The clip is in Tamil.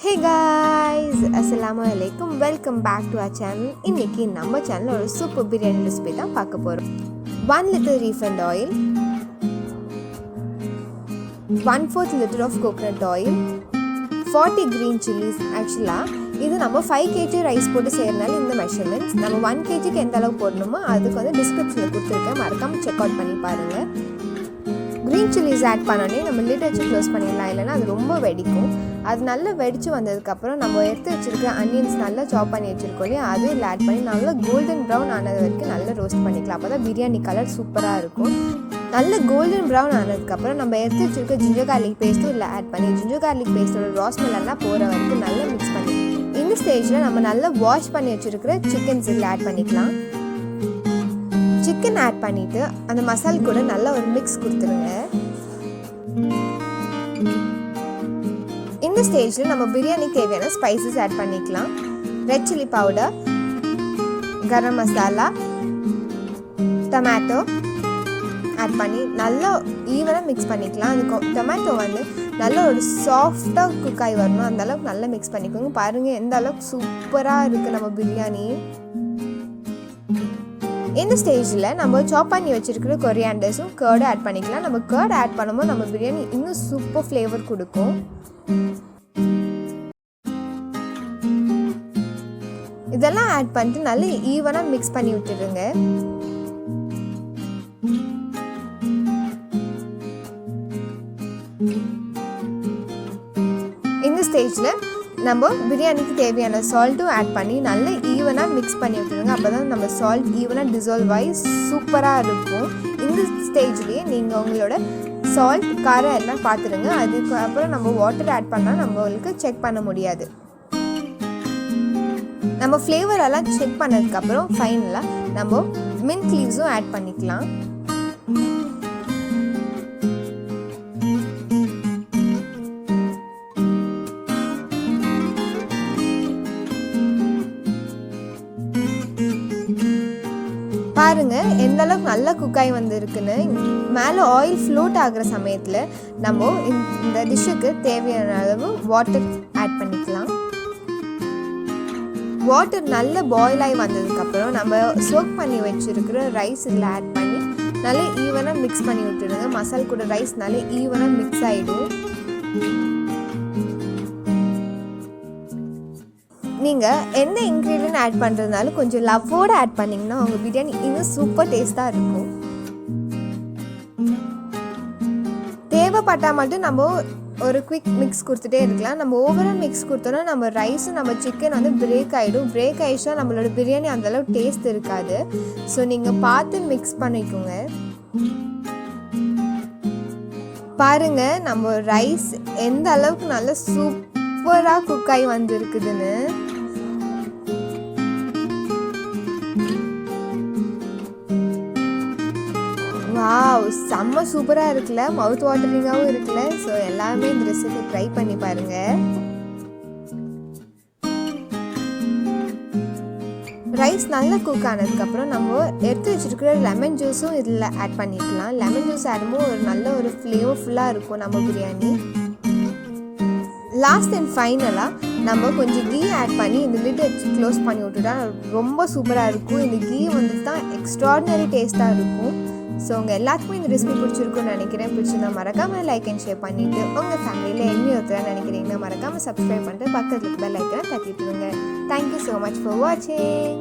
Hey guys, assalamu alaikum. Welcome back to our channel. இன்னைக்கு நம்ம சேனல்ல ஒரு சூப்பர் பிரியாணி ரெசிபி தான் பார்க்க போறோம். 1 liter refined oil, 1/4 liter of coconut oil, 40 green chilies. Actually இது நம்ம 5 kg ரைஸ் போட்டு செய்யறனால இந்த மெஷர்மெண்ட்ஸ் நம்ம 1 kg க்கு எந்த அளவு போடணுமோ அதுக்கு வந்து டிஸ்கிரிப்ஷன்ல கொடுத்திருக்கேன், மறக்காம செக் அவுட் பண்ணி பாருங்க. க்ரீன் சில்லிஸ் ஆட் பண்ணோடனே நம்ம லிட் வச்சு க்ளோஸ் பண்ணிடலாம், இல்லைன்னா அது ரொம்ப வெடிக்கும். அது நல்லா வெடித்து வந்ததுக்கப்புறம் நம்ம எடுத்து வச்சுருக்க அனியன்ஸ் நல்லா சாப் பண்ணி வச்சுருக்கோம் இல்லையா, அதுவும் இல்லை ஆட் பண்ணி நல்லா கோல்டன் ப்ரௌன் ஆனது வரைக்கும் நல்லா ரோஸ்ட் பண்ணிக்கலாம். அப்போ தான் பிரியாணி கலர் சூப்பராக இருக்கும். நல்ல கோல்டன் ப்ரௌன் ஆனதுக்கப்புறம் நம்ம எடுத்து வச்சுருக்க ஜிஞ்சர் கார்லிக் பேஸ்ட்டும் இல்லை ஆட் பண்ணி ஜிஞ்சர் கார்லிக் பேஸ்ட்டோட ராஸ்மெல்லாம் போகிற வரைக்கும் நல்லா மிக்ஸ் பண்ணி இந்த ஸ்டேஜில் நம்ம நல்லா வாஷ் பண்ணி வச்சுருக்கிற சிக்கன்ஸ் இதில் ஆட் பண்ணிக்கலாம். சிக்கன் ஆட் பண்ணிவிட்டு அந்த மசால் கூட நல்லா ஒரு மிக்ஸ் கொடுத்துருங்க. இந்த ஸ்டேஜில் நம்ம பிரியாணிக்கு தேவையான ஸ்பைசஸ் ஆட் பண்ணிக்கலாம். Red chilli powder, garam masala, tomato add பண்ணி நல்லா ஈவனாக மிக்ஸ் பண்ணிக்கலாம். அந்த டொமேட்டோ வந்து நல்லா ஒரு சாஃப்டாக குக் ஆகி வரணும், அந்த அளவுக்கு நல்லா மிக்ஸ் பண்ணிக்கோங்க. பாருங்கள் எந்த அளவுக்கு சூப்பராக இருக்குது நம்ம பிரியாணி. இந்த ஸ்டேஜில் நம்ம சாப் பண்ணி வச்சுருக்கிற கொரியாண்டர்ஸும் கர்டும் ஆட் பண்ணிக்கலாம். நம்ம கர்ட் ஆட் பண்ணும்போது நம்ம பிரியாணி இன்னும் சூப்பர் ஃப்ளேவர் கொடுக்கும். இதெல்லாம் ஆட் பண்ணிட்டு நல்லா ஈவனாக மிக்ஸ் பண்ணி விட்டுடுங்க. இந்த ஸ்டேஜில் நம்ம பிரியாணிக்கு தேவையான சால்ட்டும் ஆட் பண்ணி நல்லா ஈவனாக மிக்ஸ் பண்ணி விட்டுருங்க. அப்போ தான் நம்ம சால்ட் ஈவனாக டிசால்வ் ஆகி சூப்பராக இருக்கும். இந்த ஸ்டேஜ்லேயே நீங்கள் உங்களோட சால்ட் காரம் எல்லாம் பார்த்துடுங்க. அதுக்கப்புறம் நம்ம வாட்டர் ஆட் பண்ணால் நம்மளுக்கு செக் பண்ண முடியாது. நம்ம ஃப்ளேவரெல்லாம் செக் பண்ணதுக்கப்புறம் ஃபைனலாக நம்ம மின்ட் லீவ்ஸும் ஆட் பண்ணிக்கலாம். பாருங்க எந்த அளவுக்கு நல்லா குக்காய் வந்துருக்குன்னு. மேலே ஆயில் ஃப்ளோட் ஆகிற சமயத்தில் நம்ம இந்த டிஷ்ஷுக்கு தேவையான அளவு வாட்டர் ஆட் பண்ணிக்கலாம். வாட்டர் நல்லா பாயில் ஆகி வந்ததுக்கப்புறம் நம்ம சோக் பண்ணி வச்சுருக்கிற ரைஸ் இதில் ஆட் பண்ணி நல்லா ஈவனாக மிக்ஸ் பண்ணி விட்டுடுங்க. மசால் கூட ரைஸ் நல்லா ஈவனாக மிக்ஸ் ஆகிடும். நீங்கள் எந்த இன்க்ரீடியன்ட் ஆட் பண்ணுறதுனாலும் கொஞ்சம் லவ்வோடு ஆட் பண்ணிங்கன்னா உங்கள் பிரியாணி இன்னும் சூப்பர் டேஸ்ட்டாக இருக்கும். தேவைப்பட்டால் மட்டும் நம்ம ஒரு குவிக் மிக்ஸ் கொடுத்துட்டே இருக்கலாம். நம்ம ஓவரால் மிக்ஸ் கொடுத்தோன்னா நம்ம ரைஸும் நம்ம சிக்கன் வந்து பிரேக் ஆகிடும். பிரேக் ஆகிடுச்சா நம்மளோட பிரியாணி அந்தளவுக்கு டேஸ்ட் இருக்காது. ஸோ நீங்கள் பார்த்து மிக்ஸ் பண்ணிக்கோங்க. பாருங்கள் நம்ம ரைஸ் எந்த அளவுக்கு நல்லா சூப்பராக குக் ஆகி வந்துருக்குதுன்னு. வாவ், செம்ம சூப்பராக இருக்குல்ல, மவுத் வாட்டரிங்காகவும் இருக்குல்ல. ஸோ எல்லாமே இந்த ரெசிபி ட்ரை பண்ணி பாருங்கள். ரைஸ் நல்லா குக் ஆனதுக்கப்புறம் நம்ம எடுத்து வச்சுருக்கிற லெமன் ஜூஸும் இதில் ஆட் பண்ணிக்கலாம். லெமன் ஜூஸ் ஆடும்போது ஒரு நல்ல ஒரு ஃப்ளேவர்ஃபுல்லாக இருக்கும் நம்ம பிரியாணி. லாஸ்ட் அண்ட் ஃபைனலாக நம்ம கொஞ்சம் கீ ஆட் பண்ணி இந்த லிட் வச்சு க்ளோஸ் பண்ணி விட்டுட்டா ரொம்ப சூப்பராக இருக்கும். இந்த கீ வந்து தான் எக்ஸ்ட்ராடினரி டேஸ்ட்டாக இருக்கும். ஸோ உங்கள் எல்லாத்துக்குமே இந்த ரெசிபி பிடிச்சிருக்குன்னு நினைக்கிறேன். பிடிச்சிருந்தா மறக்காமல் லைக் அண்ட் ஷேர் பண்ணிவிட்டு உங்கள் ஃபேமிலியில் என்ன ஒருத்தராக நினைக்கிறீங்கன்னா மறக்காமல் சப்ஸ்கிரைப் பண்ணிட்டு பக்கத்தில் பெல் ஐக்கனை தட்டிட்டுருங்க. தேங்க்யூ ஸோ மச் ஃபார் வாட்சிங்.